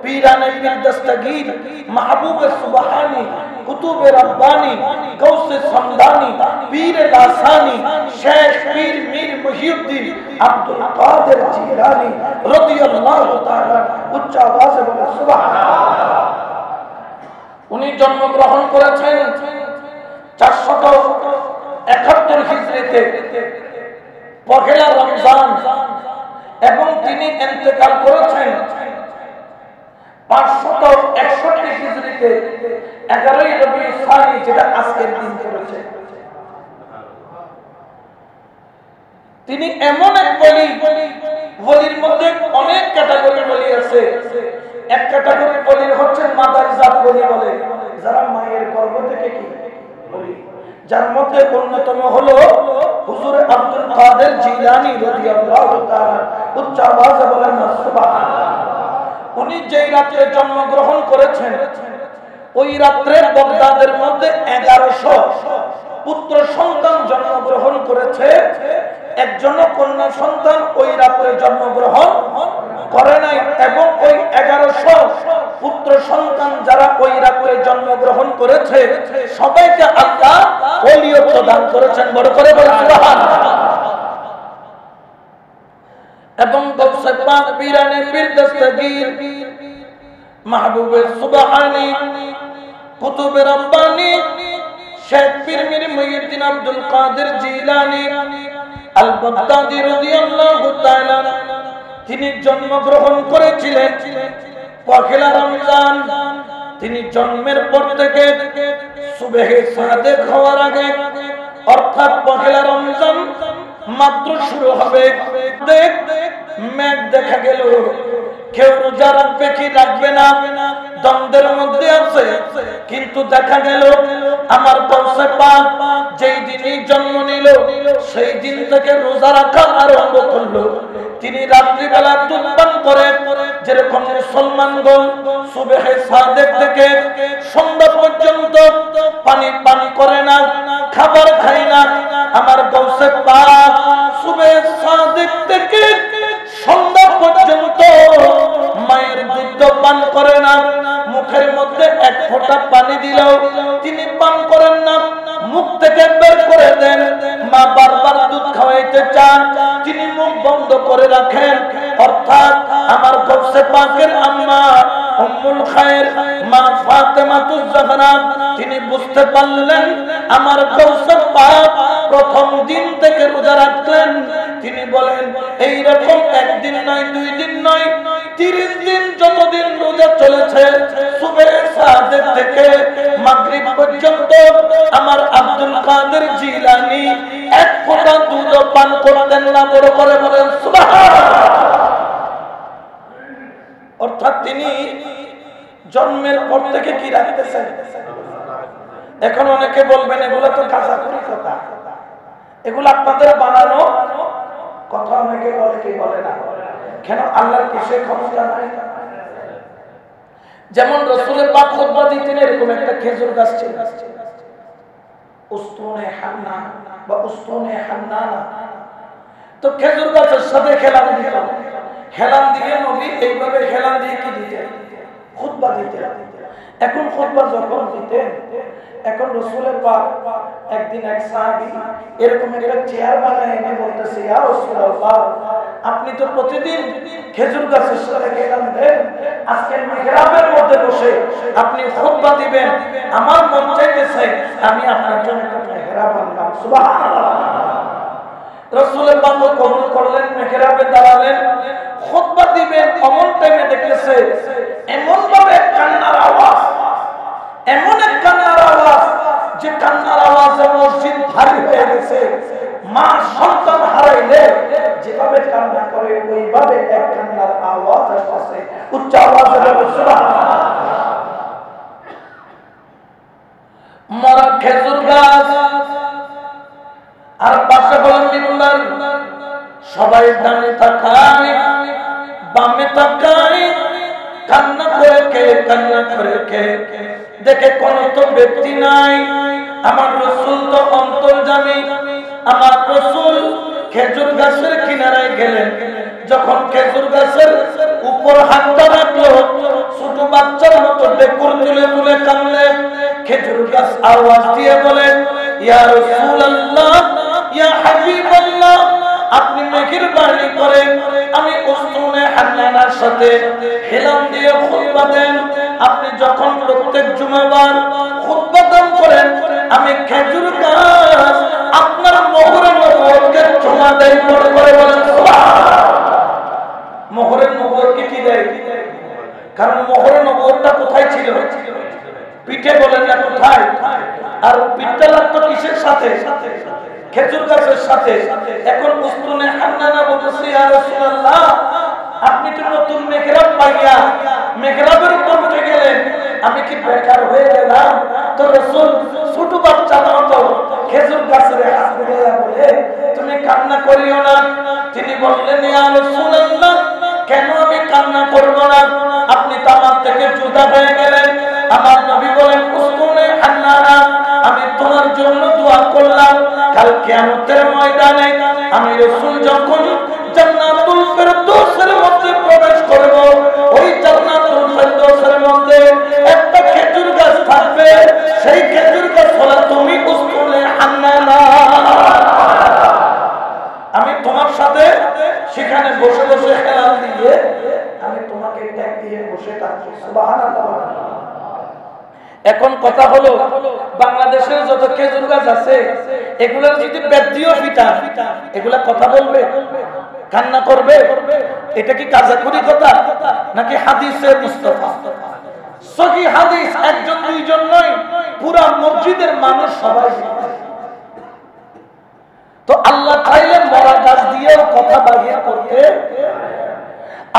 पीराने पीर दस्तगीर महबूब सुबहानी कुतुब रब्बानी गौसे समदानी पीर लासानी शेख पीर मीर मुहिउद्दीन अब्दुल कादिर जिलानी रदियल्लाहु ताआला उच्च आवाज़े बोले सुभान अल्लाह। उन्हीं जन्मग्रहण करेছেন 471 হিজরিতে পহেলা রমজান এবং তিনি ইন্তেকাল করেছেন 561 হিজরিতে 11ই রবিউল সানি, যেটা আজকের দিন করেছে। তিনি এমন এক বলি, বলির মধ্যে অনেক ক্যাটাগরি বলি আছে। এক ক্যাটাগরি বলি হচ্ছে মাদারজাত বলি বলে, যারা মায়ের গর্ভ থেকে কি বলি, যার মধ্যে অন্যতম হলো হুজুর আব্দুল কাদের জিলানী রাদিয়াল্লাহু তাআলা উচ্চ আওয়াজে বলেন সুবহানাল্লাহ। উনি যেই রাতে জন্মগ্রহণ করেছেন ওই রাতে বাগদাদের মধ্যে 1100 পুত্র সন্তান জন্মগ্রহণ করেছে, একজন কন্যা সন্তান ওই রাতে জন্মগ্রহণ করে নাই। এবং ওই 1100 পুত্র সন্তান যারা ওই রাতে জন্মগ্রহণ করেছে সবাইকে আল্লাহ ওলিয়ত দান করেছেন। বড় করে বলেন সুবহানাল্লাহ। এবং গৌসে পাক পীরানে পীর দস্তগীর মাহবুবে সুবহানী কুতুবে রব্বানী শেখ পীর মীর মুহিউদ্দীন আব্দুল কাদের জিলানী আল বাগদাদী রাদিয়াল্লাহু তাআলা তিনি জন্মগ্রহণ করেছিলেন পহেলা রমজান। তিনি জন্মের পর থেকে সুবহে সাদেক হওয়ার আগে অর্থাৎ পহেলা রমজান মাত্র শুরু হবে, দেখ মেঘ দেখা গেল, কেউ রোজা রাখবে কি রাখবে না দ্বন্দ্বের মধ্যে আছে। কিন্তু দেখা গেল আমার গৌসে পাক যেই দিনই জন্ম নিল সেই দিন থেকে রোজা রাখা আরম্ভ করলো। তিনি রাত্রিবেলা দুধ পান করে, যেরকম মুসলমানগণ সুবহে সাদেক থেকে সন্ধ্যা পর্যন্ত পানি পান করে না, খাবার খায় না। আমার গৌসে পাক সুবহে সাদেক থেকে সন্ধ্যা পর্যন্ত মায়ের দুধ পান করে না, মুখের মধ্যে এক ফোঁটা পানি দিলেও তিনি পান করেন না, মুখ থেকে বের করে দেন। মা বারবার দুধ খাওয়াইতে চান, তিনি মুখ বন্ধ করে রাখেন। অর্থাৎ আমার গৌসে পাকের আম্মা উম্মুল খায়ের মা ফাতেমাতুজ জাহরা তিনি বুঝতে পারলেন আমার গৌসে পাক প্রথম দিন থেকে রোজা রাখলেন। তিনি বলেন এই রকম একদিন নয়, 2 দিন নয়, 30 দিন যতদিন রোজা চলেছে সুবহে সাদেক থেকে মাগরিব পর্যন্ত আমার আব্দুল কাদের জিলানী এক ফোঁটা দুধ পান করতেন না। বড় করে বলেন সুবহানাল্লাহ। অর্থাৎ তিনি জন্মের পর থেকে কি রাখতেছেন। এখন অনেকে বলবেন এগুলো তো গাঁজাখুরি কথা, এগুলো আপনাদের বানানো কথা। অনেকে বলে কি বলে না, কেন আল্লাহর কিসে ক্ষমতা নাই। যেমন রাসূলের পাক খুতবা দিতেন, এরকম একটা খেজুর গাছ ছিল, উস্তুনে হান্না বা উস্তুনে হান্নানা। তো খেজুর গাছের সাথে খেলান দিত, খেলান দিয়ে নবী এইভাবে খেলান দিয়ে কি দিতেন, খুতবা দিতেন। এখন খুতবা যখন দিতেন, এখন রাসূলের পাক একদিন এক সাহাবী এরকম একটা চেয়ার বানায় এনে বলতেছে, ইয়া রাসূলুল্লাহ আপনি তো প্রতিদিন খেজুর গাছের সাথে খেলান দেন, আজকে মিহরাবের মধ্যে বসে আপনি খুতবা দিবেন, আমার মন চাইতেছে আমি আপনার জন্য একটা মিহরাব আনলাম। সুবহানাল্লাহ। রাসূলের পাক কবুল করলেন, মিহরাবে দাঁড়ালেন, খুতবা দিবেন। অমন টাইমে দেখতেছে এমন ভাবে কান্নার আওয়াজ, এমন এক কান্নার আওয়াজ যে কান্নার আওয়াজে মসজিদ ভারী হয়ে গেছে। মা সন্তান হারাইলে যেভাবে কান্না করে ওইভাবে এক কান্নার আওয়াজ আসছে, উচ্চ আওয়াজে বলে সুবহানাল্লাহ। মরা খেজুর গাছ আর পাশে হলো মিম্বার, সবাই ডানে তাকায় বামে তাকায়, কান্না করে কে, কান্না করে কে, দেখে কোন তো ব্যক্তি নাই। আমার রাসূল তো অন্তর্যামী, আমার রাসূল খেজুর গাছের কিনারায় গেলেন। যখন খেজুর গাছের উপর হাতটা রাখলো খেজুর গাছ আওয়াজ দিয়ে বলেন, ইয়া রাসূলুল্লাহ, ইয়া হাবিবাল্লাহ, আপনি মেহেরবানি করেন আমি উসতুনে হান্নানার সাথে হেলান দিয়ে খুতবা দেন। আপনি যখন প্রত্যেক জুমাবার খুতবা দান করেন, আমি খেজুর গাছ আপনার মোহরে নবুয়তকে চুমা দেই। করে বলেন সুবহানাল্লাহ। মোহরে নবুয়তকে কি দেয়? কারণ মোহরে নবুয়তটা কোথায় ছিল? পিঠে বলেন না কোথায়? আর পিঠটা লাগতো কিসের সাথে? খেজুর গাছের সাথে। এখন উসতুনে হান্নানা বলতেছে, ইয়া রাসূলুল্লাহ, আপনি তো নতুন মেহরাব পাইয়া মেহরাবের উপর উঠে গেলেন, আমি কি বেকার হয়ে গেলাম? তো রাসূল ছোট বাচ্চা মতো খেজুর গাছের হাত ধরে বলে, তুমি কান্না করিও না। তিনি বললেন, ইয়া রাসূলুল্লাহ, কেন আমি কান্না করব না? আপনি তো আমার থেকে জুদা হয়ে গেলেন। আমার নবী বলেন, উসতুনে হান্নানা, আমি তোমার জন্য দোয়া করলাম, কাল কিয়ামতের ময়দানে আমি রাসূল যখন জান্নাতুল ফেরদৌসের মধ্যে প্রবেশ করব, ওই জান্নাতুল ফেরদৌসের মধ্যে একটা খেজুর গাছ থাকবে, সেই খেজুর গাছ হলো তুমি, উসতুনে হান্নানা। আমি তোমার সাথে সেখানে বসে বসে হেলান দিয়ে আমি তোমাকে ট্যাগ দিয়ে বসে থাকবো। সুবহানাল্লাহ। এখন কথা হলো, বাংলাদেশের যত খেজুর গাছ আছে এগুলোর যদি বেদিও ফিটা, এগুলা কথা বলবে, কান্না করবে? এটা কি কাজাকুরি কথা নাকি হাদিসে মুস্তাফা? সহিহ হাদিস, একজন দুইজন নয়, পুরা মসজিদের মানুষ সবাই। তো আল্লাহ চাইলে মরা গাছ দিয়েও কথা বাহির করতে,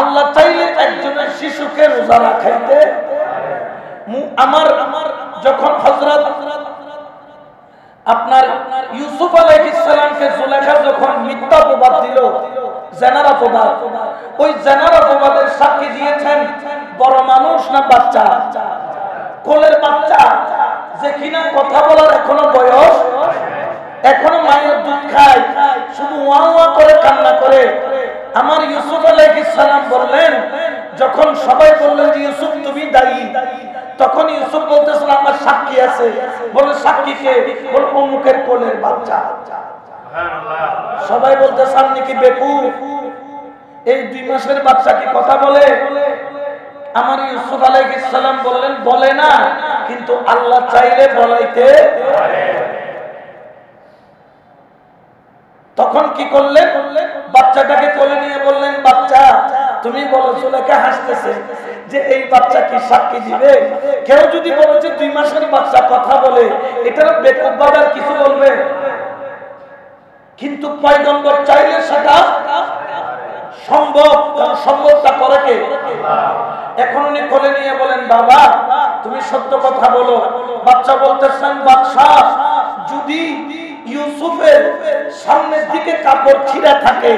আল্লাহ চাইলে একজনের শিশুকে রোজা রাখাইতে। আমার যখন হযরত আপনার ইউসুফ আলাইহিস সালামকে জুলেখা যখন মিথ্যা অপবাদ দিল, জানার অপবাদ, ওই জানার অপবাদের সাক্ষী দিয়েছেন বড় মানুষ না বাচ্চা? কোলের বাচ্চা, যে কিনা কথা বলার এখনো বয়স, এখনো মায়ের দুধ খায়, শুধু ওয়া ওয়া করে কান্না করে। আমার ইউসুফ আলাইহিস সালাম বললেন, যখন সবাই বললেন যে ইউসুফ তুমি দায়ী, তখন ইউসুফ বলতেছেন আমার সাক্ষী আছে। বলে সাক্ষী কে? বলে অমুকের কোলের বাচ্চা। সবাই বলতেছে আপনি কি বেকুফ? এই 2 মাসের বাচ্চা কি কথা বলে? আমার ইউসুফ আলাইহিস সালাম বললেন, বলে না, কিন্তু আল্লাহ চাইলে বলাইতে পারে। তখন কি করলেন? বাচ্চাটাকে কোলে নিয়ে বললেন, বাচ্চা তুমি বলো। জুলেখা হাসতেছে যে এই বাচ্চা কি সাক্ষী দিবে? কেউ যদি বলে যে 2 মাসের বাচ্চা কথা বলে, এটার বেকুব বাজার কিছু বলবে? কিন্তু পয়গম্বর চাইলে সেটা সম্ভব। সম্ভবটা করে কে? এখন উনি কোলে নিয়ে বলেন, বাবা তুমি সত্য কথা বলো। বাচ্চা বলতেছেন, বাদশা যদি ইউসুফের সামনের দিকে কাপড় ছিঁড়া থাকে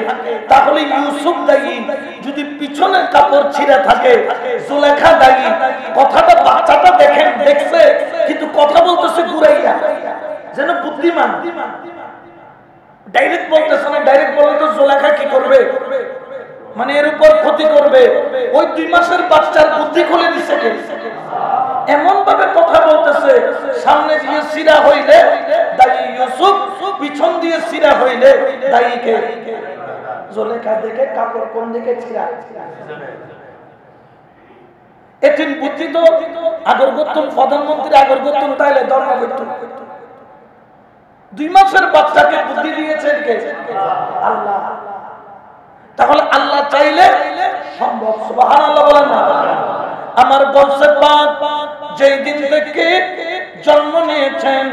তাহলে ইউসুফ দায়ী, যদি পিছনের কাপড় ছিঁড়া থাকে জুলেখা দায়ী। কথাটা বাচ্চাটা দেখছে, কিন্তু কথা বলতেছে ঘুরাইয়া, যেন বুদ্ধিমান। ডাইরেক্ট বলতেছে না, ডাইরেক্ট বললে তো জুলেখা কি করবে? মানে এর উপর ক্ষতি করবে। ওই 2 মাসের বাচ্চার বুদ্ধি খুলে দিচ্ছে কে? এমন ভাবে কথা বলতেছে, সামনে দিয়ে সিরা হইলে দায়ী ইউসুফ, পিছন দিয়ে সিরা হইলে দায়ী কে? জুলেখা দেখে কাপড় কোন দিকে ছিঁড়া। এটিন বুদ্ধি তো আগর করতুন, প্রধানমন্ত্রী আগর করতুন, তাইলে ধর্ম করতুন। 2 মাসের বাচ্চাকে বুদ্ধি দিয়েছেন কে? আল্লাহ। তাহলে আল্লাহ চাইলে সম্ভব। সুবহানাল্লাহ বলেন না? আমার গৌসে পাক যেই দিন থেকে জন্ম নিয়েছেন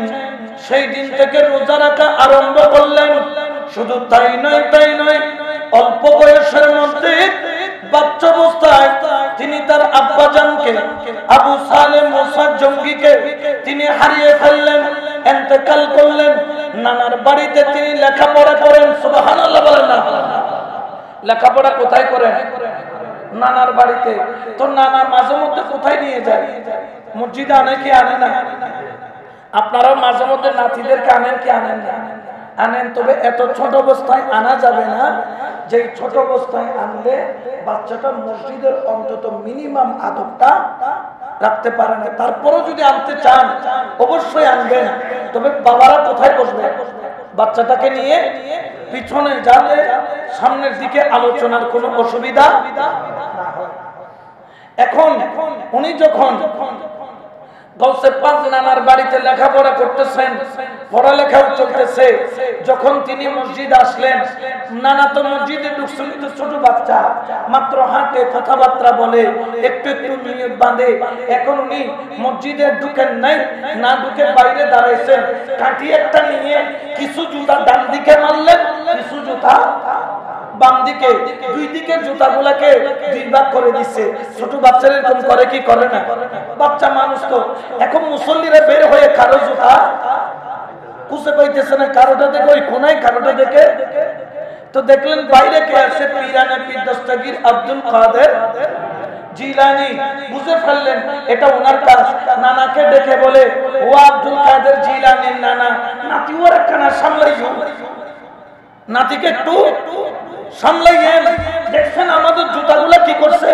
সেই দিন থেকে রোজা রাখা আরম্ভ করলেন। শুধু তাই নয়, অল্প বয়সের মধ্যে বাচ্চা অবস্থায় তিনি তার আব্বাজানকে আবু সালেম মুসা জঙ্গিকে তিনি হারিয়ে ফেললেন, ইন্তেকাল করলেন। নানার বাড়িতে তিনি লেখাপড়া করেন। সুবহানাল্লাহ বলেন না? লেখাপড়া কোথায় করেন? নানার বাড়িতে। তো নানা মাঝে মধ্যে কোথায় নিয়ে যায়? মসজিদে আনে কি আনে না? আপনারাও মাঝে মধ্যে নাতিদেরকে আনেন কি আনেন না? আনেন। তবে এত ছোট অবস্থায় আনা যাবে না, যে ছোট অবস্থায় আনলে বাচ্চাটা মসজিদের অন্তত মিনিমাম আদবটা রাখতে পারে না। তারপরও যদি আনতে চান অবশ্যই আনবেন, তবে বাবারা কোথায় বসবে? বাচ্চাটাকে নিয়ে পিছনে যাবে, সামনের দিকে আলোচনার কোনো অসুবিধা না হয়। এখন উনি যখন গৌসে পাক নানার বাড়িতে লেখাপড়া করতেছেন, পড়ালেখাও চলতেছে, যখন তিনি মসজিদ আসলেন, নানা তো মসজিদে ঢুকছিল তো ছোট বাচ্চা, মাত্র হাঁটে, কথাবার্তা বলে, একটু একটু নিয়ত বাঁধে। এখন উনি মসজিদে ঢুকেন নাই, না ঢুকে বাইরে দাঁড়াইছেন, কাঠি একটা নিয়ে কিছু জুতা ডান দিকে মারলেন, কিছু জুতা বাম দিকে, দুই দিকে জুতাগুলাকে দুই ভাগ করে দিচ্ছে। ছোট বাচ্চারা এরকম করে কি করে না? বাচ্চা মানুষ তো। এখন মুসল্লিরা বের হয়ে কারো জুতা খুঁজে পাইতেছে না, কারোটা দেখে ওই কোনায়, কারোটা দেখে। তো দেখলেন বাইরে কে আছে? পীরানে পীর দস্তগীর আব্দুল কাদের জিলানী। বুঝে ফেললেন এটা ওনার কাজ। নানাকে ডেকে বলে, ও আব্দুল কাদের জিলানীর নানা, নাতি ওর একখানা সামলাইও, নাতিকে একটু সামলাইয়েন। দেখছেন আমাদের জুতাগুলা কি করছে?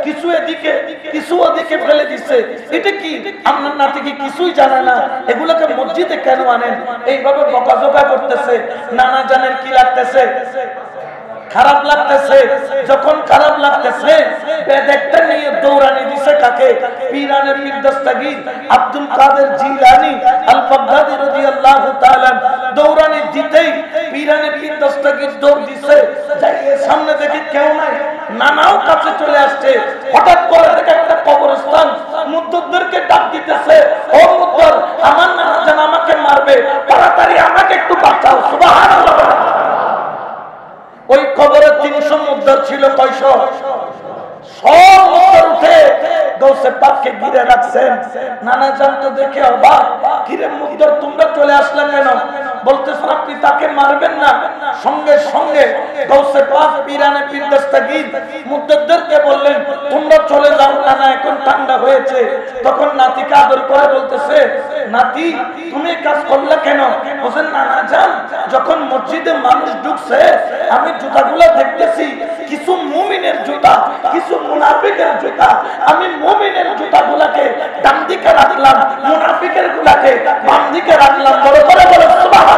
কিছু এদিকে কিছু ওদিকে ফেলে দিচ্ছে। এটা কি? আপনার নাতি কি কিছুই জানে না? এগুলোকে মসজিদে কেন আনেন? এইভাবে বকাঝকা করতেছে। নানা জানেন কি লাগতেছে? খারাপ লাগতেছে। যখন খারাপ লাগতেছে, বেদেকটা নিয়ে দৌড়ানি দিছে কাকে? পীরানে পীর দস্তগীর আব্দুল কাদের জিলানী আল বাগদাদী রাদিয়াল্লাহু তাআলা। দৌড়ানি দিতেই পীরানে পীর দস্তগীর দৌড় দিছে, যাইয়ে সামনে দেখি কেউ নাই, নানাও কাছে চলে আসছে। হঠাৎ করে দেখে একটা কবরস্থান, মুদ্দরদেরকে ডাক দিতেছে, ও মুদ্দর, আমার নানা জান আমাকে মারবে, তাড়াতাড়ি আমাকে একটু বাঁচাও। সুবহানাল্লাহ। ওই কবরে 300 মুদ্দর ছিল। কয়শো? সব মুদ্দর উঠে গৌসে পাককে ঘিরে রাখছেন। নানা জান তো দেখে অবাক, ঘিরে মুদ্দর তোমরা চলে আসলে কেন? বলতেছেন আপনি তাকে মারবেন না। সঙ্গে সঙ্গে গৌসে পাক পীরানে পীর দস্তগীর মুদ্দরদেরকে বললেন, তোমরা চলে যাও, নানা এখন ঠান্ডা হয়েছে। তখন নাতিকে আদর করে বলতেছে, নাতি তুমি কাজ করলে কেন? বলেন, নানা জান যখন মসজিদে মানুষ ঢুকছে, আমি জুতাগুলো দেখতেছি, কিছু মুমিনের জুতা, কিছু মুনাফিকের জুতা। আমি মুমিনের জুতাগুলোকে ডান দিকে রাখলাম, মুনাফিকের গুলাকে বাম দিকে রাখলাম। বড় করে বলে সুবহানাল্লাহ।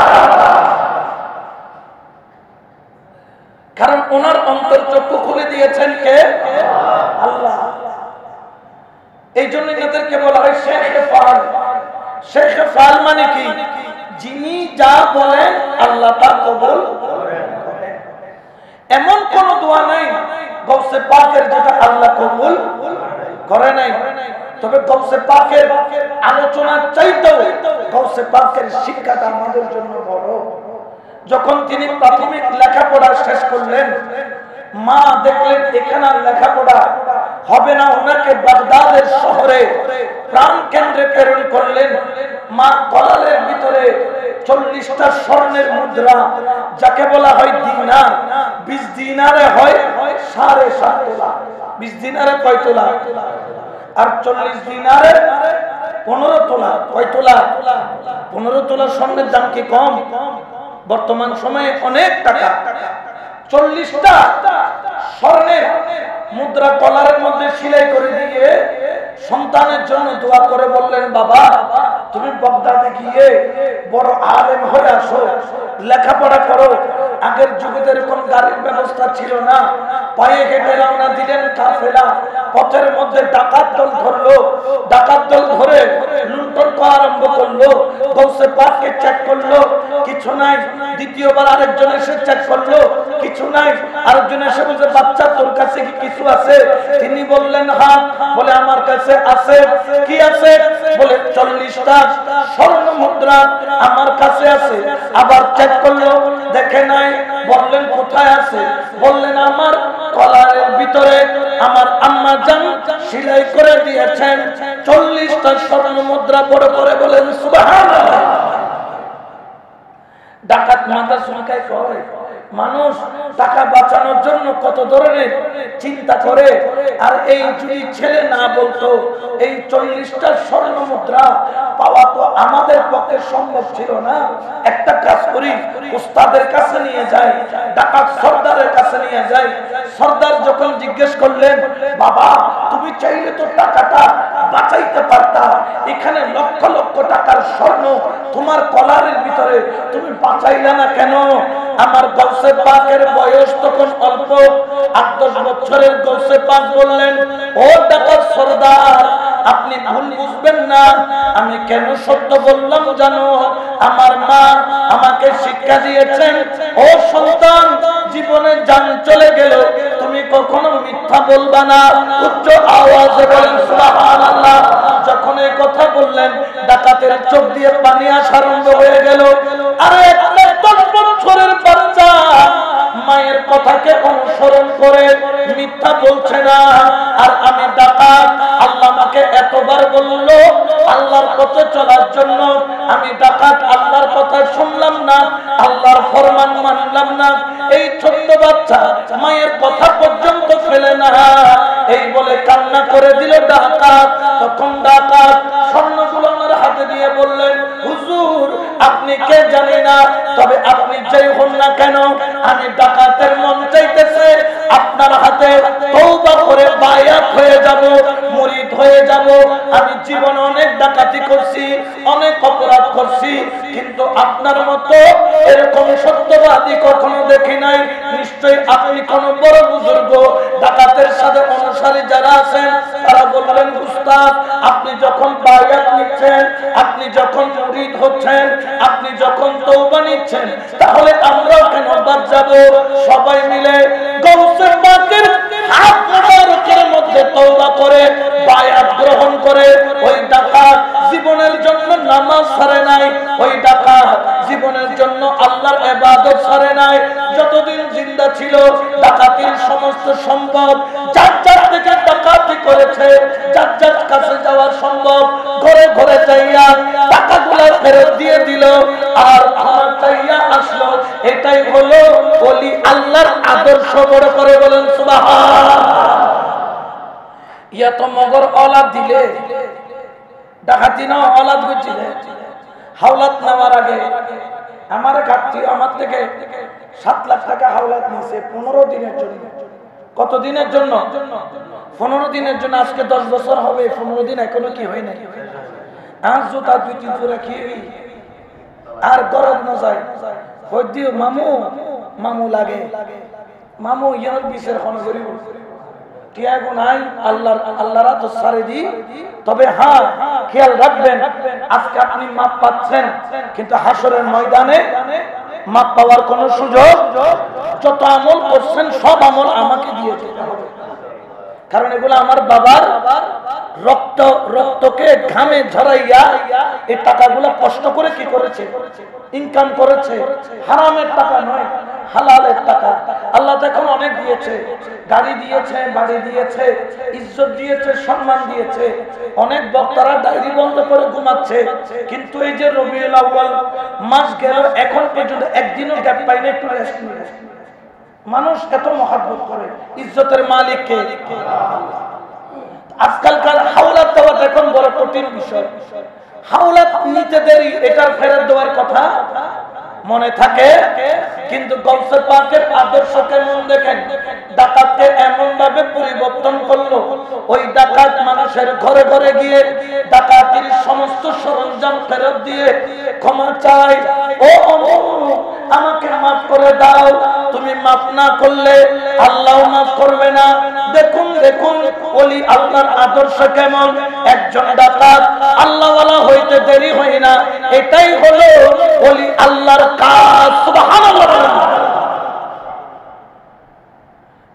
কারণ ওনার অন্তর চক্ষু খুলে দিয়েছেন কে? আল্লাহ। এই জন্য এদেরকে বলা হয় শেখে ফাল। শেখে ফাল মানে কি? যিনি যা বলেন আল্লাহ তা কবুল করেন। এমন কোন দোয়া নাই গৌসে পাকের যেটা আল্লাহ কবুল করে নাই। তবে গৌসে পাকের আলোচনার চাইতেও গৌসে পাকের শিক্ষাটা আমাদের জন্য বড়। যখন তিনি প্রাথমিক লেখাপড়া শেষ করলেন, মা দেখলেন এখানে লেখাপড়া হবে না, ওনাকে বাগদাদের শহরে প্রাণ কেন্দ্রে প্রেরণ করলেন। মা কলালের ভিতরে 40টা স্বর্ণের মুদ্রা, যাকে বলা হয় দিনার, 20 দিনারে হয় 7.5 তোলা। 20 দিনারে কয় তোলা? আর 40 দিনারে 15 তোলা। কয় তোলা? 15 তোলা। স্বর্ণের দাম কি কম? বর্তমান সময়ে অনেক টাকা। 40টা স্বর্ণের মুদ্রা কলারের মধ্যে সেলাই করে দিয়ে সন্তানের জন্য দোয়া করে বললেন, বাবা তুমি বাগদাদে গিয়ে বড় আলেম হয়ে আসো, লেখাপড়া করো। আগের যুগে এরকম গাড়ির ব্যবস্থা ছিল না, পায়ে হেঁটে রওনা দিলেন কাফেলা। পথের মধ্যে ডাকাত দল ধরলো, ডাকাত দল ধরে লুণ্ঠন করা আরম্ভ করলো। গৌসে পাককে চেক করলো, কিছু নাই। দ্বিতীয়বার আরেকজন এসে চেক করলো, কিছু নাই। আরেকজন এসে বলছে, বাচ্চা তোর কাছে কি কিছু আছে? তিনি বললেন হ্যাঁ। বলে আমার কাছে আছে। কি আছে? বলে 40টা স্বর্ণ মুদ্রা আমার কাছে আছে। আবার চেক করলো, দেখে নাই। বললেন কোথায় আছে? বললেন আমার কলারের ভিতরে আমার আম্মা জান সেলাই করে দিয়েছেন 40টা স্বর্ণ মুদ্রা। বড় করে বলেন সুবহানাল্লাহ। ডাকাত মাথা চুলকায় করে। মানুষ টাকা বাঁচানোর জন্য কত ধরনের চিন্তা করে। আর এই যদি ছেলে না বলতো, এই 40টা স্বর্ণ মুদ্রা পাওয়া তো আমাদের পক্ষে সম্ভব ছিল না। একটা কাজ করি, উস্তাদের কাছে নিয়ে যাই, ডাকাত সর্দারের কাছে নিয়ে যাই। সর্দার যখন জিজ্ঞেস করলেন, বাবা তুমি চাইলে তো টাকাটা বাঁচাইতে পারতা, এখানে লক্ষ লক্ষ টাকার স্বর্ণ তোমার কলারের ভিতরে, তুমি বাঁচাইলা না কেন? আমার গৌসে পাকের বয়স তখন অল্প, 8-10 বছরের গৌসে পাক বললেন, ও ডাকাত সরদার, আপনি ভুল বুঝবেন না, আমি কেন সত্য বললাম জানো? আমার মা আমাকে শিক্ষা দিয়েছেন, ও সন্তান, জীবনে জান চলে গেল তুমি কখনো মিথ্যা বলবা না। উচ্চ আওয়াজে বলেন সুবহানাল্লাহ। যখন এই কথা বললেন, ডাকাতের চোখ দিয়ে পানি আসা আরম্ভ হয়ে গেল। আরে একটা 10 বছরের বাচ্চা মায়ের কথাকে অনুসরণ করে মিথ্যা বলছে না। আর আমি ডাকাত, আল্লাহ আমাকে এতবার বলল আল্লাহর পথে চলার জন্য, আমি ডাকাত আল্লাহর কথা শুনলাম না, আল্লাহর ফরমান মানলাম না। এই ছোট্ট বাচ্চা মায়ের কথা পর্যন্ত ফেলে না, এই বলে কান্না করে দিল ডাকাত। তখন ডাকাত স্বর্ণগুলো আমার হাতে দিয়ে বললেন, হুজুর আপনি কে জানি না, তবে আপনি যেই হন না কেন, আমি ডাকাতের মন চাইতেছে আপনার হাতে তওবা করে বায়াত হয়ে যাব, মুরিদ হয়ে যাব। আমি জীবন অনেক ডাকাতি করছি, অনেক অপরাধ করছি, কিন্তু আপনার মতো এরকম সত্যবাদী কখনো দেখি নাই। নিশ্চয়ই আপনি কোন বড় বুজুর্গ। ডাকাতের সাথে অনুসারী যারা আছেন তারা বললেন, উস্তাদ আপনি যখন বায়াত নিচ্ছেন, আপনি যখন মুরিদ হচ্ছেন, আপনি যখন তওবা নিচ্ছেন, তাহলে আমরাও কেন বাদ যাব? সবাই মিলে গৌসে পাকের হাত মোবারকের মধ্যে তওবা করে বায়াত গ্রহণ করে। ওই ডাকাত জীবনের জন্য নামাজ ছাড়ে নাই, ওই ডাকাত জীবনের জন্য আল্লাহর ইবাদত ছাড়ে নাই। যতদিন জিন্দা ছিল ডাকাতির সমস্ত সম্পদ যার যার থেকে ডাকাতি করেছে, যার যার কাছে যাওয়া সম্ভব ঘরে ঘরে যাইয়া টাকাগুলো ফেরত দিয়ে দিল। আর আমার চাইয়া আসলো, এটাই হলো ওলি আল্লাহর আদর্শ। বড় করে বলেন সুবহানাল্লাহ। ইয়া তো মগর औलाद দিলে ডাকাতি না औलाद গজিলে। হাওলাত নেওয়ার আগে আমার কাটতি আমার থেকে 7 লাখ টাকা হাওলাত নিয়েছে 15 দিনের জন্য। কত দিনের জন্য? 15 দিনের জন্য। আজকে 10 বছর হবে, 15 দিন এখনো কি হয় নাই। আজ জুতা 2-3 জোড়া খেয়ে আর গরম না যায়, হইদি মামু মামু লাগে, মামু ইয়ার বিশের খন করিব টিয়া গুনাই আল্লাহরা তো সারে দি। তবে হ্যাঁ, খেয়াল রাখবেন, আজকে আপনি মাপ পাচ্ছেন, কিন্তু হাসরের ময়দানে মাপ পাওয়ার কোন সুযোগ। যত আমল করছেন সব আমল আমাকে দিয়ে যেতে হবে, কারণ এগুলো আমার বাবার রক্তকে ঘামে ঝরাইয়া এই টাকাগুলো কষ্ট করে কি করেছে, ইনকাম করেছে। হারামের টাকা নয়, হালালের টাকা। আল্লাহ এখন অনেক দিয়েছে, গাড়ি দিয়েছে, বাড়ি দিয়েছে, ইজ্জত দিয়েছে, সম্মান দিয়েছে। অনেক বক্তারা ডায়েরি বন্ধ করে ঘুমাচ্ছে, কিন্তু এই যে রবিউল আউয়াল মাস গেল, এখন পর্যন্ত একদিনও গ্যাপ পাই না একটু রেস্ট নিয়ে। মানুষ এত মহাব্বত করে, ইজ্জতের মালিক কে? আজকালকার হাওলাত দেওয়াটা এখন বড় কঠিন বিষয়। হাওলাত নিতে দেরি, এটার ফেরত দেওয়ার কথা মনে থাকে, কিন্তু গৌসে পাকের আদর্শ কেমন দেখেন। ডাকাতকে এমন ভাবে পরিবর্তন করলো, ওই ডাকাত মানুষের ঘরে ঘরে গিয়ে ডাকাতির সমস্ত সরঞ্জাম ফেরত দিয়ে ক্ষমা চায়, ও আমাকে মাফ করে দাও। তুমি মাফ না করলে আল্লাহ মাফ করবে না। দেখুন দেখুন ওলি আল্লাহর আদর্শ কেমন। একজন ডাকাত আল্লাহওয়ালা হইতে দেরি হয় না, এটাই হলো ওলি আল্লাহর কাজ। সুবহানাল্লাহ।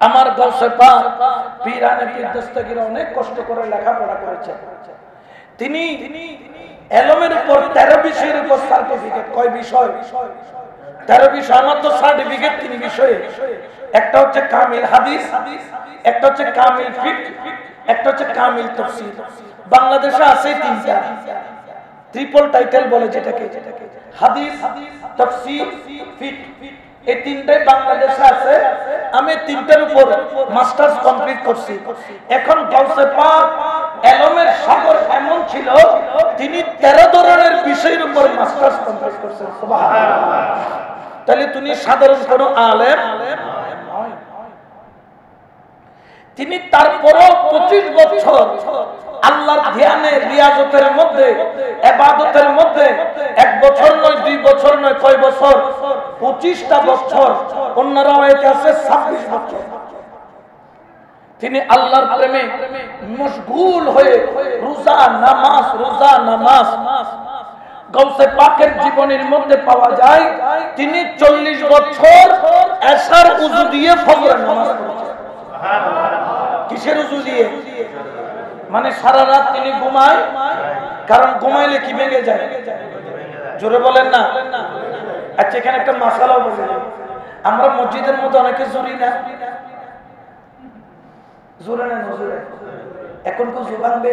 আমার গৌসে পাক পীরানে পীর দস্তগীর অনেক কষ্ট করে লেখাপড়া করেছেন। তিনি এলমের উপর 13 বিষয়ের উপর সার্টিফিকেট। কয় বিষয়? 13 বিষয়। আমার তো সার্টিফিকেট 3 বিষয়ে। একটা হচ্ছে কামিল হাদিস, একটা হচ্ছে কামিল ফিকহ, একটা হচ্ছে কামিল তাফসীর। বাংলাদেশে আছে 3টা, ট্রিপল টাইটেল বলে যেটাকে, হাদিস, তাফসীর, ফিকহ। এই 3টাই বাংলাদেশে আছে। আমি 3টার উপর মাস্টার্স কমপ্লিট করছি। এখন গৌসে পাক এলমের সাগর এমন ছিল, তিনি 13 ধরনের বিষয়ের উপর মাস্টার্স কমপ্লিট করছেন। সুবহানাল্লাহ। তাহলে তিনি সাধারণ কোনো আলেম নয়। তিনি তারপরও 25 বছর আল্লাহর ধ্যানে রিয়াজতের মধ্যে ইবাদতের মধ্যে 1 বছর নয় 2 বছর নয় কয় বছর 25টা বছর অন্য রাওয়ায়াতে আছে 26 বছর তিনি আল্লাহর প্রেমে মশগুল হয়ে রোজা নামাজ গাউসে পাকের জীবনের মধ্যে পাওয়া যায় তিনি 40 বছর এশার ওযু দিয়ে ফজরের নামাজ পড়েছেন সুবহানাল্লাহ কিসের ওযু দিয়ে মানে সারা রাত তিনি ঘুমায় কারণ ঘুমাইলে কি ভেঙে যায় জোরে বলেন না আচ্ছা এখানে একটা মাসালাও বলি আমরা মসজিদের মধ্যে অনেকে জুরি না জোরে না জোরে এখন কেউ জুবান দে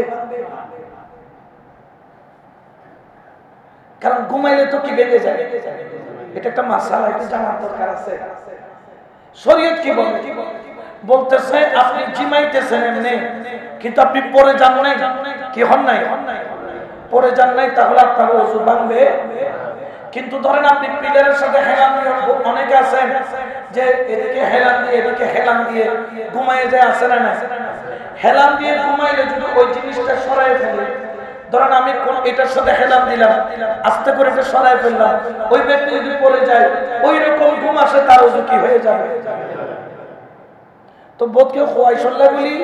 কারণ ঘুমাইলে তো কি ভেঙে যায় এটা একটা মাসালা এটা জানার দরকার আছে শরীয়ত কি বলে বলতেছে আপনি জিমাইতেছেন এমনি কিন্তু আপনি পরে যান নাই কি হন নাই পরে যান নাই তাহলে আপনার ওযু ভাঙবে কিন্তু ধরেন আপনি পিলারের সাথে হেলান দিয়ে অনেকে আছেন যে এদিকে হেলান দিয়ে এদিকে হেলান দিয়ে ঘুমায় যায় আছে না না হেলান দিয়ে ঘুমাইলে যদি ওই জিনিসটা সরায় ফেলে ধরেন আমি কোন এটার সাথে হেলান দিলাম আস্তে করে এটা সরায় ফেললাম ওই ব্যক্তি যদি পড়ে যায় ওই রকম ঘুম আসে তার ওযু কি হয়ে যাবে তো বোধকে খোয়াই সল্লা বলি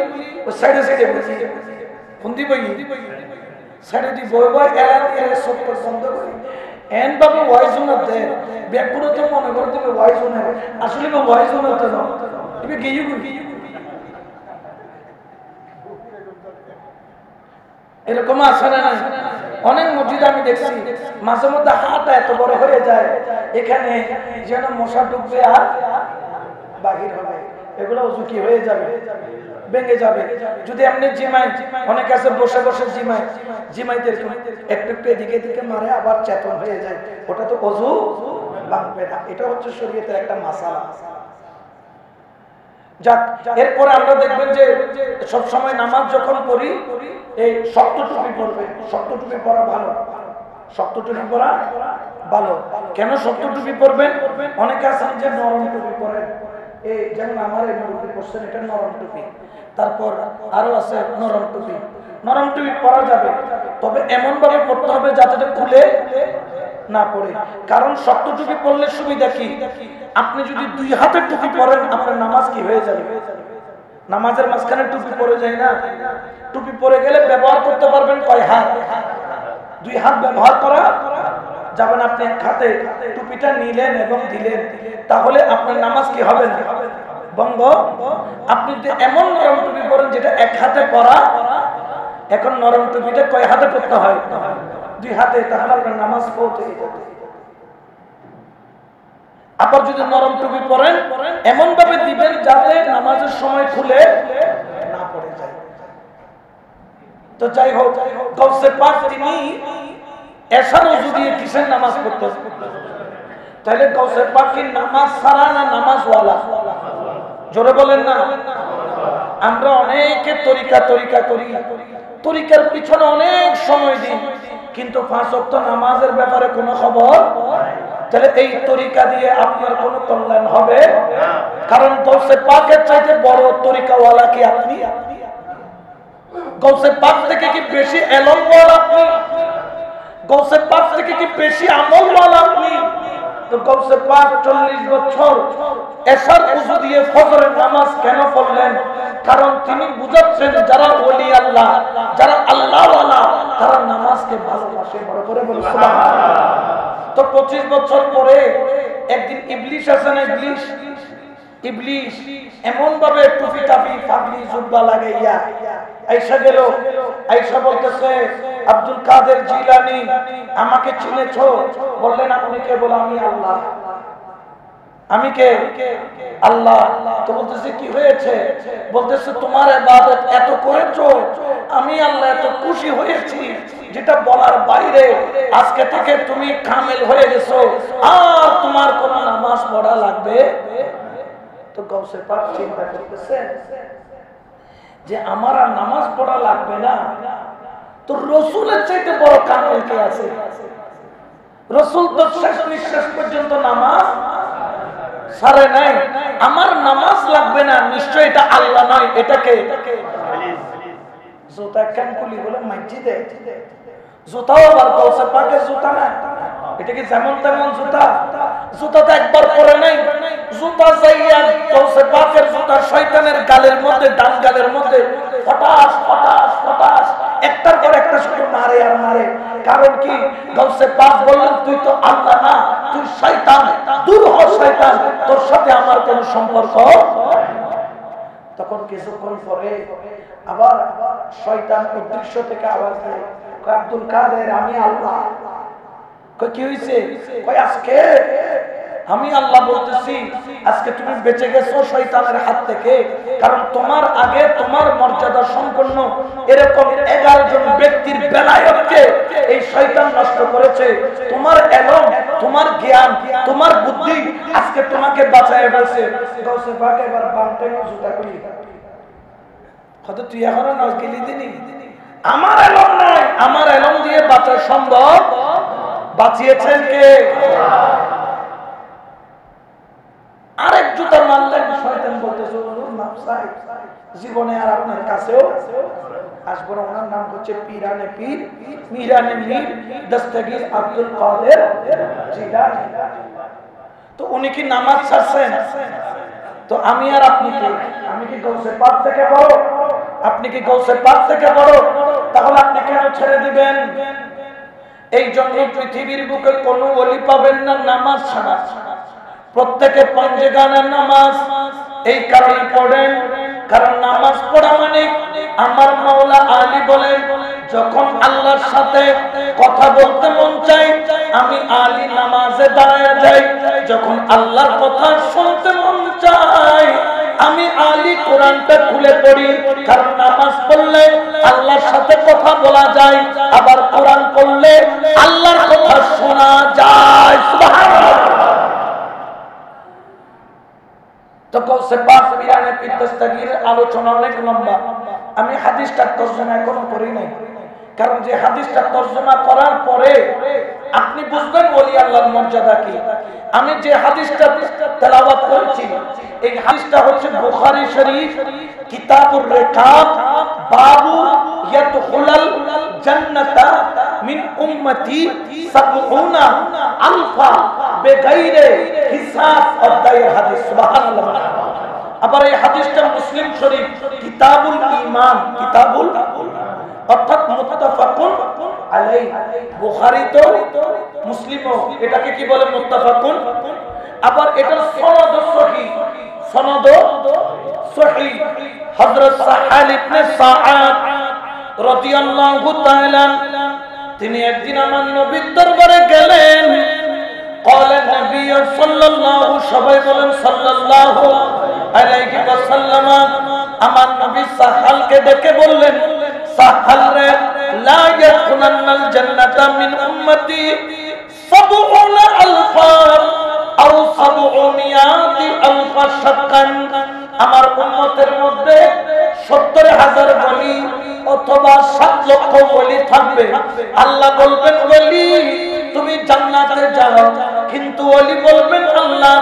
ও সাইডে সাইডে বসি ফন্দি বই সাইডে দি বই বই এলা দিয়ে সব বন্ধ করি এন বাবু ওয়াইজ না দে ব্যাকুড়ো তো মনে করে তুমি ওয়াইজ না আসলে বা ওয়াইজ না তো না তুমি গিয়ে এরকম আছে না অনেক মসজিদ আমি দেখছি মাঝে মধ্যে হাতটা এত বড় হয়ে যায় এখানে যেন মশা ঢুকবে আর বাহির হবে এগুলো ওযু কি হয়ে যাবে ভেঙে যাবে যদি আপনি জিমাই অনেক আছে বসে বসে জিমাইতে একটু একটু এদিকে এদিকে মারে আবার চেতন হয়ে যায় ওটা তো ওযু ভাঙবে না এটা হচ্ছে শরীয়তের একটা মাসালা যাক এরপরে আমরা দেখবেন যে সব সময় নামাজ যখন পড়ি এই শক্ত টুপি পরবে শক্ত টুপি পরা ভালো শক্ত টুপি পরা ভালো কেন শক্ত টুপি পরবেন অনেকে আছেন যে নরম টুপি পরেন এই যেমন আমার এই টুপি পরছেন এটা নরম টুপি তারপর আরো আছে নরম টুপি পরা যাবে তবে এমন ভাবে পড়তে হবে যাতে এটা খুলে না পড়ে কারণ শক্ত টুপি পরলে সুবিধা কি আপনি যদি 2 হাতের টুপি পরেন আপনার নামাজ কি হয়ে যাবে নামাজের মাঝখানে টুপি পরে যায় না টুপি পরে গেলে ব্যবহার করতে পারবেন কয় হাত 2 হাত ব্যবহার করা যাবে না আপনি এক হাতে টুপিটা নিলেন এবং দিলেন তাহলে আপনার নামাজ কি হবে না ভঙ্গ আপনি যদি এমন নরম টুপি পরেন যেটা এক হাতে পরা এখন নরম টুপিটা কয় হাতে পড়তে হয় 2 হাতে তাহলে আপনার নামাজ পৌঁছে যাবে আবার যদি নরম টুপি পরেন এমন ভাবে দিবেন যাতে নামাজের সময় খুলে না পড়ে যায় তো যাই হোক গাউসে পাক তিনি এশার ওযু দিয়ে কিসের নামাজ পড়তেন তাহলে গাউসে পাক কি নামাজ ছাড়া না নামাজ ওয়ালা জোরে বলেন না আমরা অনেকে তরিকা করি তরিকার পিছনে অনেক সময় দিই কিন্তু 5 ওয়াক্ত নামাজের ব্যাপারে কোনো খবর তাহলে এই তরিকা দিয়ে আপনার কোনো কল্যাণ হবে কারণ গাউসে পাকের চাইতে বড় তরিকাওয়ালা কি আপনি গাউসে পাক থেকে কি বেশি এলমওয়ালা আপনি গাউসে পাক থেকে কি বেশি আমলওয়ালা আপনি তো গাউসে পাক 40 বছর এশার ওযু দিয়ে ফজরের নামাজ কেন পড়লেন কারণ তিনি বুঝাচ্ছেন যারা ওলি আল্লাহ যারা আল্লাহওয়ালা তারা নামাজকে ভালোবাসে বড় করে বলে সুবহানাল্লাহ তো 25 বছর পরে একদিন ইবলিস আছে না ইবলিস এমন ভাবে টুপি টাপি পাগড়ি জুব্বা লাগাইয়া আয়েশা গেল আয়েশা বলতেছে আব্দুল কাদের জিলানী আমাকে চিনেছো বললেন আপনি কে বলে আমি আল্লাহ আমি কে আল্লাহ তো বলতেছে কি হয়েছে বলতেছে তোমার ইবাদত এত করেছো আমি আল্লাহ এত খুশি হয়েছি যেটা বলার বাইরে আজকে থেকে তুমি কামেল হয়ে গেছো আর তোমার কোন নামাজ পড়া লাগবে তো গাউসে পাক চিন্তা করতেছে যে আমার আর নামাজ পড়া লাগবে না তো রাসূলের চাইতে বড় কামেল কে আছে রাসূল তো শেষ নিঃশ্বাস পর্যন্ত নামাজ ছাড়ে নাই আমার নামাজ লাগবে না নিশ্চয় এটা আল্লাহ নয় এটা কে জুতা কানকুলি বলে মাইজি দেয়, জুতাও আবার গাউসে পাকের জুতা না, এটা কি যেমন তেমন জুতা? জুতা তো একবার পরে নাই, জুতা যাইয়া গাউসে পাকের জুতা শয়তানের গালের মধ্যে, ডান গালের মধ্যে ফটাস ফটাস ফটাস একটার পর একটা শুধু মারে আর মারে। কারণ কি? গাউসে পাক বললেন তুই তো আল্লাহ না, তুই শয়তান, দূর হ শয়তান, তোর সাথে আমার কোনো সম্পর্ক। তখন কিছুক্ষণ পরে আবার শয়তান উদ্দেশ্য থেকে আওয়াজ দেয়, আব্দুল কাদের আমি আল্লাহ। কি হয়েছে? আজকে আমি আল্লাহ বলতেছি, আজকে তুমি বেঁচে গেছো শয়তানের হাত থেকে, কারণ তোমার আগে তোমার মর্যাদা সম্পন্ন এরকম 11 জন ব্যক্তির বেলায়তকে এই শয়তান নষ্ট করেছে। তোমার এলম, তোমার জ্ঞান, তোমার বুদ্ধি আজকে তোমাকে বাঁচায় ফেলছে। গাউসে পাক এবার বামটা জুতা করি, হয়তো তুই এখনো নাচ গেলি দিনি, আমার এলম নয়, আমার এলম দিয়ে বাঁচা সম্ভব। বাঁচিয়েছেন কে? আরেক জুতা মারলেন, শয়তান বলতেছে জীবনে আর আপনার কাছেও আসবো না। ওনার নাম হচ্ছে পীরানে পীর, মিরানে মীর, দস্তগীর আব্দুল কাদের জিলানী। তো উনি কি নামাজ ছাড়ছেন? তো আমি আর আপনি কি? আমি কি গাউসে পাক থেকে বড়? আপনি কি গাউসে পাক থেকে বড়? তাহলে আপনি কেন ছেড়ে দিবেন? এই জন্য পৃথিবীর বুকে কোনো ওলি পাবেন না নামাজ ছাড়া। প্রত্যেকে পঞ্জেগানের নামাজ এই কারণে পড়েন, কারণ নামাজ পড়া মানে আমার মাওলা আলী বলেন, যখন আল্লাহর সাথে কথা বলতে মন চাই আমি আলী নামাজে দাঁড়ায় যাই, যখন আল্লাহর কথা শুনতে মন চাই আমি আলী কোরআনটা খুলে পড়ি। কারণ নামাজ পড়লে আল্লাহর সাথে কথা বলা যায়, আবার কোরআন পড়লে আল্লাহর কথা শোনা যায়। সুবহানাল্লাহ। তো গাউসে পাক পীরানে পীর দস্তগীরের আলোচনা অনেক লম্বা, আমি হাদিসটা তরজমা এখনো করি নাই, কারণ যে হাদিসটা তরজমা করার পরে আপনি বুঝবেন ওলি আল্লাহর মর্যাদা কি। আমি যে হাদিসটা তেলাওয়াত করেছি এই হাদিসটা হচ্ছে বুখারী শরীফ কিতাবুর রিকাব, বাবু ইয়াদখুলাল জান্নাতা মিন উম্মতি ৭০ আলফা বেগাইরে হিসাব অধ্যায়ের হাদিস। সুবহানাল্লাহ। আবার এই হাদিসটা মুসলিম শরীফ কিতাবুল ঈমান, কিতাবুল অর্থাৎ মুত্তাফাকুন আলাইহি, বুখারী তো মুসলিমও এটাকে কি বলে? মুত্তাফাকুন। আবার এটার সনদ সহিহ, সনদ সহিহ। হযরত সাহাল ইবনে সাআদ রাদিয়াল্লাহু তাআলা তিনি একদিন আমার নবীর দরবারে গেলেন। ক্বালা নবী সাল্লাল্লাহু, সবাই বলেন সাল্লাল্লাহু আলাইহি ওয়াসাল্লাম, আমার নবী সাহালকে ডেকে বললেন, সাহাল রে, লা ইয়াদখুলান্নাল জান্নাতা মিন উম্মতি ৭০ আলফা আও ৭০০ আলফা শাক্কান, আমার উম্মতের মধ্যে ৭০,০০০ ওলি অথবা ৭ লক্ষ ওলি থাকবে। আল্লাহ বলবেন ওলি তুমি জান্নাতে যাও, কিন্তু ওলি বলবেন আল্লাহ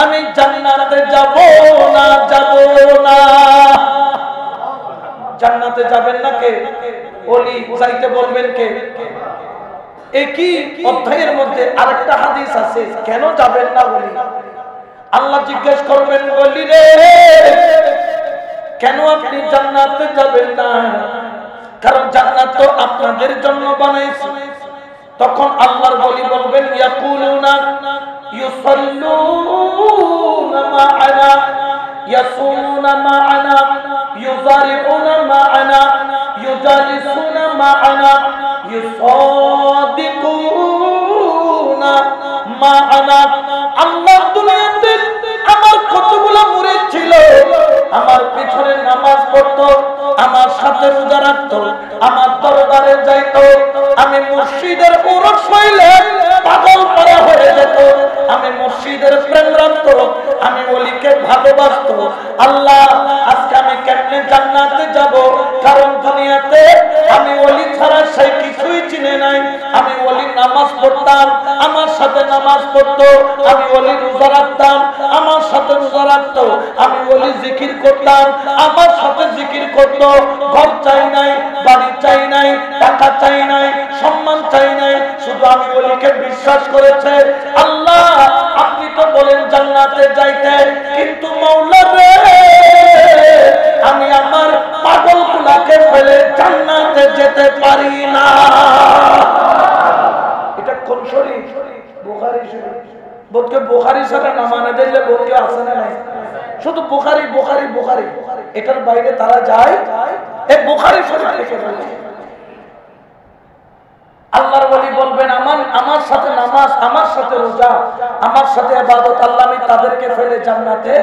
আমি জান্নাতে যাব না, যাব না। জান্নাতে যাবেন না কে? ওলি। যাইতে বলবেন কে? একই অধ্যায়ের মধ্যে আরেকটা হাদিস আছে, কেন যাবেন না ওলি? আল্লাহ জিজ্ঞেস করবেন ওলি রে কেন আপনি জান্নাতে যাবেন না? কারণ জান্নাত তো আপনাদের জন্য বানাইছি। তখন আল্লাহর ওলি বলবেন ইয়াকুলুনা ইউসাল্লুনা মা'ানা ইয়াসুমুনা মা'ানা ইউযারিউনা মা'ানা ইউজালিসুনা মা'ানা ইউসাদিকুনা মা'ানা। আল্লাহ দুনিয়াতে আমার কতগুলো মুরিদ ছিল, আমার পিছনে নামাজ পড়তো, আমার সাথে রোজা রাখতো, আমার দরবারে যাইতো, আমি মুর্শিদের উরস হইলে পাগল করা হয়ে যেত, আমি মুর্শিদের প্রেম রাখতো, আমি ওলিকে ভালোবাসতো। আল্লাহ আজকে আমি কেমনে জান্নাতে যাব? কারণ দুনিয়াতে আমি ওলি ছাড়া সেই কিছুই চিনে নাই, আমি ওলি নাম নামাজ পড়তাম, আমার সাথে নামাজ পড়তো, আমি ওলি রোজা রাখতাম, আমার সাথে রোজা রাখতো, আমি ওলি জিকির করতাম, আমার সাথে জিকির করতো। ঘর চাই নাই, বাড়ি চাই নাই, টাকা চাই নাই, সম্মান চাই নাই, শুধু আমি ওলিকে বিশ্বাস করেছে। আল্লাহ আপনি তো বলেন জান্নাতে যাইতে, কিন্তু মাওলা রে আমি আমার পাগলগুলাকে ফেলে জান্নাতে যেতে পারি না। এটা কোন শরীফ? বুখারী শরীফ। বোধকে বুখারী ছাড়া না মানে দিলে বোধকে আছে না নাই? শুধু বুখারী বুখারী বুখারী, এটার বাইরে তারা যায়। এই বুখারী শরীফ থেকে বলে আল্লাহর ওলি বলবেন আমার সাথে নামাজ, আমার সাথে রোজা, আমার সাথে ইবাদত, আল্লাহ আমি তাদেরকে ফেলে জান্নাতে।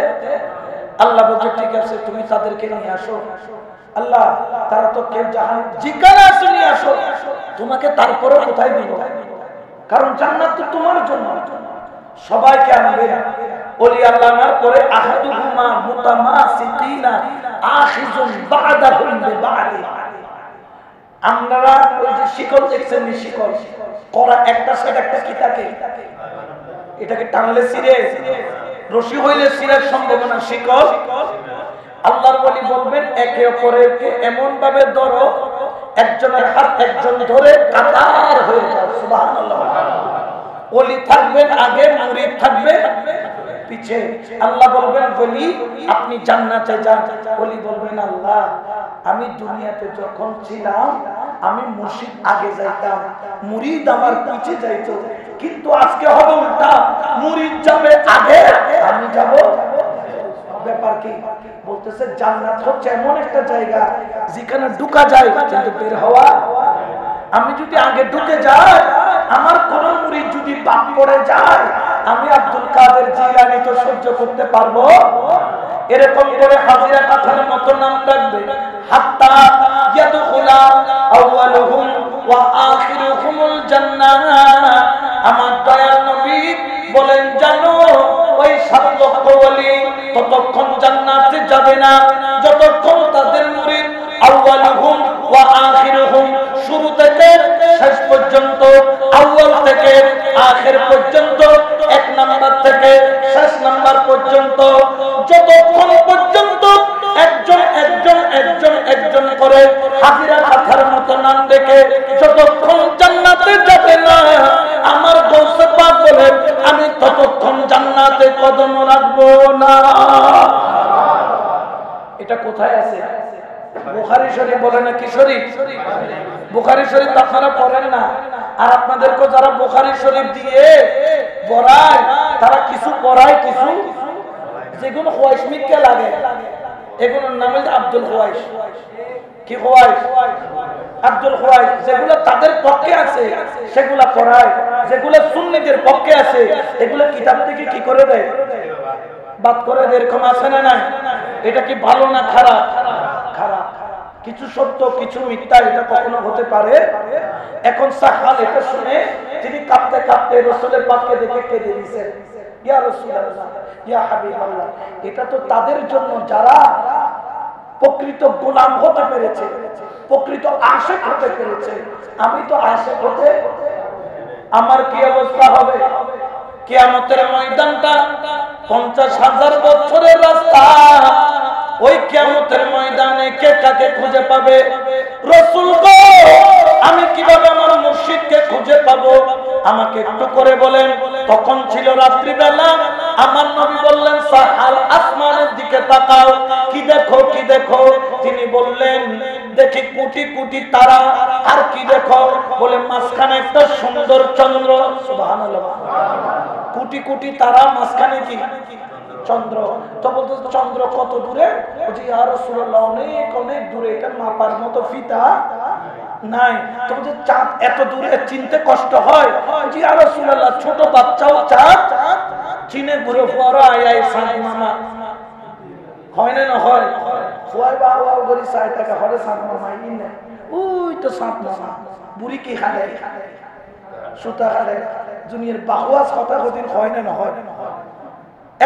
আল্লাহ বলছে ঠিক আছে তুমি তাদেরকে নিয়ে আসো। আল্লাহ তারা তো কেউ জাহান জিজ্ঞাসা আসে নিয়ে আসো, তোমাকে তারপরে কোথায় দিব? কারণ জান্নাত তো তোমার জন্য। সবাইকে আনবে ওলি আল্লাহ আনার পরে আহাদুহুমা মুতামাসিকিনা আখিজুন বা'দাহুম বিবা'দি। আমরা ওই যে শিকল দেখছেন, শিকল করা একটা সাইড একটা কি থাকে, এটাকে টানলে ছিঁড়ে, রশি হইলে ছিঁড়ার সম্ভাবনা। শিকল আল্লাহর ওলি বলবেন একে অপরকে এমন ভাবে ধরো, একজনের হাত একজন ধরে কাতার হয়ে যাও। সুবহানাল্লাহ। ওলি থাকবেন আগে, মুরিদ থাকবে পিছে। আল্লাহ বলবেন ওলি আপনি জান্নাতে যান। ওলি বলবেন আল্লাহ আমি দুনিয়াতে যখন ছিলাম আমি মুর্শিদ আগে যাইতাম, মুরিদ আমার পিছে যাইতো, কিন্তু আজকে হবে উল্টা, মুরিদ যাবে আগে, আমি যাব। ব্যাপার কি? বলতেছে জান্নাত হচ্ছে এমন একটা জায়গা যেখানে ঢুকা যায় কিন্তু বের হওয়া। আমি যদি আগে ঢুকে যাই, আমার কোন মুরিদ যদি বাদ পড়ে যায়, আমি আব্দুল কাদের জিলানী তো সহ্য করতে পারবো? এরকম করে হাজিরা কাঠার মতো নাম রাখবে, হাত্তা ইয়াদখুলা আউয়ালুহুম ওয়া আখিরুহুমুল জান্নাহ। আমার দয়াল নবী বলেন জানো ওই 7 লক্ষ ওলি ততক্ষণ জান্নাতে যাবে না যতক্ষণ তাদের মুরিদ আউয়ালুহুম ওয়া আখিরুহুম, শুরু থেকে শেষ পর্যন্ত, আউয়াল থেকে আখির পর্যন্ত, 1 নাম্বার থেকে শেষ নাম্বার পর্যন্ত, যতক্ষণ পর্যন্ত একজন একজন একজন একজন করে হাজিরা কাঠার মতো নাম দেখে যতক্ষণ জান্নাতে যাবে না আমার গৌসে পাক বলেন আমি ততক্ষণ জান্নাতে কদম রাখবো না। এটা কোথায় আছে? বুখারী শরীফ বলে না কি শরীফ? বুখারী শরীফ আপনারা পড়েন না। আর আপনাদেরকে যারা বুখারী শরীফ দিয়ে পড়ায় তারা কিছু পড়ায়, কিছু যেগুলো খোয়াইশ মিথ্যা লাগে, এগুলোর নাম হচ্ছে আব্দুল খোয়াইশ। কি খোয়াইশ? আব্দুল খোয়াইশ। যেগুলো তাদের পক্ষে আছে সেগুলা পড়ায়, যেগুলো সুন্নিদের পক্ষে আছে এগুলো কিতাব থেকে কি করে দেয়, বাদ করে দেয়। এরকম আছে না নাই? এটা কি ভালো না খারাপ? খারাপ। কিছু সত্য কিছু মিথ্যা, এটা কখনো হতে পারে। এখন সাহাল এটা শুনে তিনি কাঁপতে কাঁপতে রাসূলের পাককে দেখে কেঁদে দিয়েছেন, ইয়া রাসূলুল্লাহ ইয়া হাবিবাল্লাহ। এটা তো তাদের জন্য যারা প্রকৃত গোলাম হতে পেরেছে, প্রকৃত আশিক হতে পেরেছে। আমি তো আশিক হতে, আমার কি অবস্থা হবে? কিয়ামতের ময়দানটা 50,000 বছরের রাস্তা। ওই কিয়ামতের ময়দানে কে কাকে খুঁজে পাবে? রাসূল গো আমি কিভাবে আমার মুর্শিদকে খুঁজে পাবো? আমাকে একটু করে বলেন। তখন ছিল রাত্রি বেলা। আমার নবী বললেন সাহাল আসমানের দিকে তাকাও, কি দেখো কি দেখো? তিনি বললেন দেখি কোটি কোটি তারা। আর কি দেখো? বলে মাঝখানে একটা সুন্দর চন্দ্র। সুবহানাল্লাহ। কোটি কোটি তারা, মাঝখানে কি চন্দ্র। তো বলতো চন্দ্র কত দূরে? বলছি ইয়া রাসূলুল্লাহ অনেক অনেক দূরে, এটা মাপার মতো ফিতা নাই। তো বলছে চাঁদ এত দূরে চিনতে কষ্ট হয়? বলছি ইয়া রাসূলুল্লাহ ছোট বাচ্চাও চাঁদ চিনে ঘুরে ফোয়ারা আয় সাঁত মামা হয় না? হয় খোয়াই বাবা গরি 60 টাকা হরে সাঁত মামা ইনে ওই তো সাঁত মামা বুড়ি কি খালে সুতা খালে দুনিয়ার বাহওয়াজ কথা কদিন হয় না? হয়।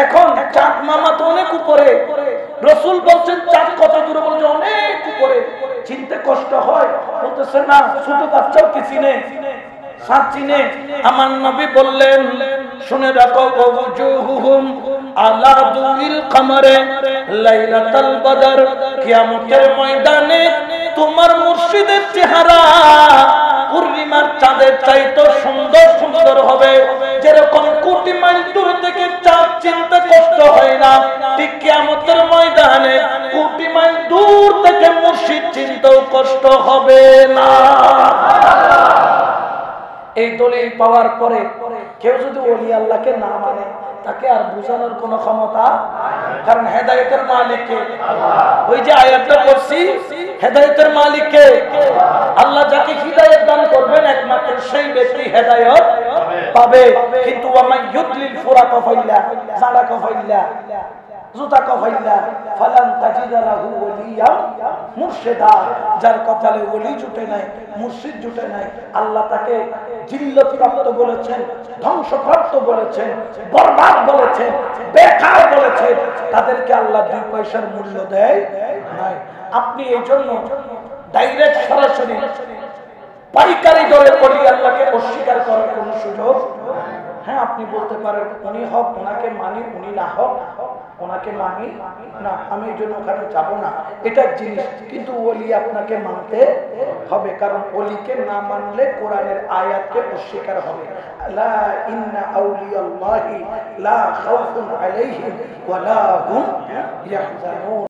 এখন চাঁদ মামা তো অনেক উপরে। রাসূল বলছেন চাঁদ কত দূরে? বলছে অনেক উপরে, চিনতে কষ্ট হয়। বলতেছে না ছোট বাচ্চাও কি চিনে? সাচিনে আমার নবী বললেন, শুনে রাখো, ওয়াজুহুম আলা দুইল কমরে লাইলাতুল বদর, কিয়ামতের ময়দানে তোমার মুর্শিদের চেহারা পূর্ণিমার চাঁদের চাইতে সুন্দর সুন্দর হবে। যেরকম কোটি মাইল দূর থেকে চাঁদ চিনতে কষ্ট হয় না, ঠিক কিয়ামতের ময়দানে কোটি মাইল দূর থেকে মুর্শিদ চিনতেও কষ্ট হবে না। এই দলিল পাওয়ার পরে কেউ যদি ওলি আল্লাহকে না মানে, তাকে আর বোঝানোর কোনো ক্ষমতা, কারণ হেদায়েতের মালিক কে? ওই যে আয়াতটা পড়ছি, হেদায়েতের মালিক কে? আল্লাহ যাকে হিদায়াত দান করবেন একমাত্র সেই ব্যক্তি হেদায়েত পাবে। কিন্তু ওয়ামাই ইউদলিল ফুরাকা ফাইল্লা জালাকা ফাইল্লা জুতা কফাইল্লা ফালান তাজিদা লাহু ওয়ালিয়া মুরশিদা, যার কপালে ওলি জুটে নাই, মুর্শিদ জুটে নাই, আল্লাহ তাকে জিল্লত প্রাপ্ত বলেছেন, ধ্বংসপ্রাপ্ত বলেছেন, বরবাদ বলেছেন, বেকার বলেছেন, তাদেরকে আল্লাহ 2 পয়সার মূল্য দেয় নাই। আপনি এই জন্য ডাইরেক্ট সরাসরি পাইকারি দরে ওলি আল্লাহকে অস্বীকার করার কোনো সুযোগ। হ্যাঁ, আপনি বলতে পারেন উনি হক, ওনাকে মানি, উনি না হক, ওনাকে মানি না, আমি এই জন্য ওখানে যাবো না, এটা এক জিনিস। কিন্তু ওলি আপনাকে মানতে হবে, কারণ ওলিকে না মানলে কোরআনের আয়াতকে অস্বীকার হবে। লা ইন্না আউলিয়াল্লাহি লা খাউফুন আলাইহিম ওয়া লা হুম ইয়াহজানুন।